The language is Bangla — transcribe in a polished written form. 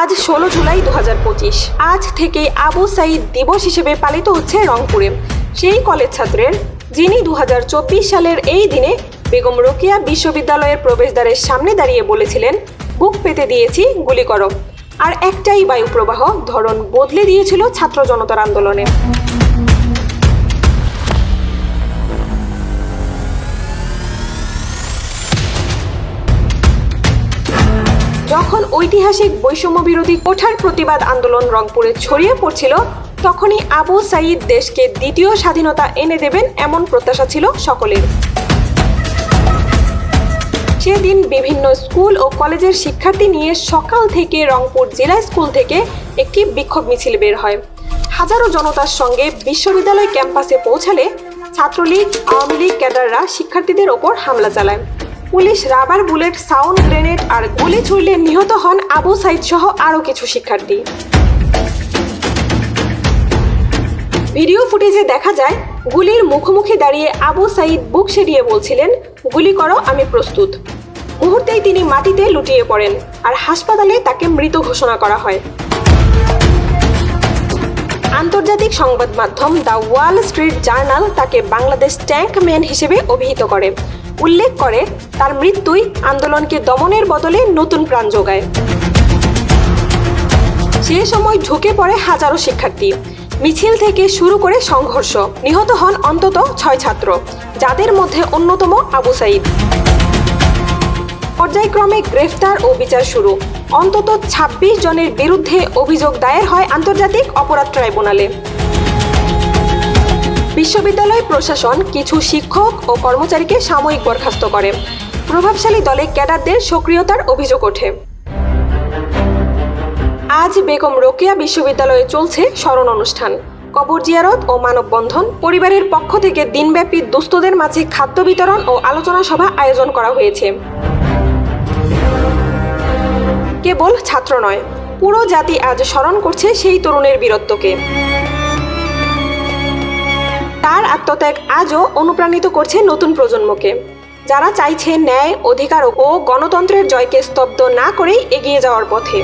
আজ 16 জুলাই 2025। আজ থেকে আবু সাঈদ দিবস হিসেবে পালিত হচ্ছে রংপুরে সেই কলেজ ছাত্রের, যিনি 2024 সালের এই দিনে বেগম রোকেয়া বিশ্ববিদ্যালয়ের প্রবেশদ্বারের সামনে দাঁড়িয়ে বলেছিলেন, বুক পেতে দিয়েছি, গুলি করো। আর একটাই বায়ুপ্রবাহ ধরন বদলে দিয়েছিল ছাত্র জনতার আন্দোলনে। যখন ঐতিহাসিক বৈষম্য বিরোধী কোঠার প্রতিবাদ আন্দোলন রংপুরে ছড়িয়ে পড়ছিল, তখনই আবু সাঈদ দেশকে দ্বিতীয় স্বাধীনতা এনে দেবেন এমন প্রত্যাশা ছিল সকলের। সেদিন বিভিন্ন স্কুল ও কলেজের শিক্ষার্থী নিয়ে সকাল থেকে রংপুর জেলা স্কুল থেকে একটি বিক্ষোভ মিছিল বের হয়। হাজারো জনতার সঙ্গে বিশ্ববিদ্যালয় ক্যাম্পাসে পৌঁছালে ছাত্রলীগ, আওয়ামী লীগ ক্যাডাররা শিক্ষার্থীদের ওপর হামলা চালায়। Police rubber bullet, sound grenade আর গুলি ছুড়লে নিহত হন আবু সাঈদ সহ আরও কিছু শিক্ষার্থী। ভিডিও ফুটেজে দেখা যায়, গুলির মুখোমুখি দাঁড়িয়ে আবু সাঈদ বুক সেরিয়ে বলছিলেন, গুলি করো, আমি প্রস্তুত। মুহূর্তেই তিনি মাটিতে লুটিয়ে পড়েন আর হাসপাতালে তাকে মৃত ঘোষণা করা হয়। আন্তর্জাতিক সংবাদ মাধ্যম দ্য ওয়াল স্ট্রিট জার্নাল তাকে বাংলাদেশ ট্যাঙ্ক ম্যান হিসেবে অভিহিত করে, উল্লেখ করে তার মৃত্যুই আন্দোলনকে দমনের বদলে নতুন প্রাণ যোগায়। সে সময় ঢুকে পড়ে হাজারো শিক্ষার্থী, মিছিল থেকে শুরু করে সংঘর্ষ। নিহত হন অন্তত 6 ছাত্র, যাদের মধ্যে অন্যতম আবু সাঈদ। পর্যায়ক্রমে গ্রেফতার ও বিচার শুরু। অন্তত 26 জনের বিরুদ্ধে অভিযোগ দায়ের হয় আন্তর্জাতিক অপরাধ ট্রাইব্যুনালে। বিশ্ববিদ্যালয় প্রশাসন কিছু শিক্ষক ও কর্মচারীকে সাময়িক বরখাস্ত করে। প্রভাবশালী দলে ক্যাডারদের সক্রিয়তার অভিযোগ ওঠে। আজ বেগম রোকেয়া বিশ্ববিদ্যালয়ে চলছে স্মরণ অনুষ্ঠান, কবর জিয়ারত ও মানববন্ধন। পরিবারের পক্ষ থেকে দিনব্যাপী দুস্থদের মাঝে খাদ্য বিতরণ ও আলোচনা সভা আয়োজন করা হয়েছে। কেবল ছাত্র নয়, পুরো জাতি আজ স্মরণ করছে সেই তরুণের বীরত্বকে। তার আত্মত্যাগ আজও অনুপ্রাণিত করছে নতুন প্রজন্মকে, যারা চাইছে ন্যায়, অধিকার ও গণতন্ত্রের জয়কে স্তব্ধ না করেই এগিয়ে যাওয়ার পথে।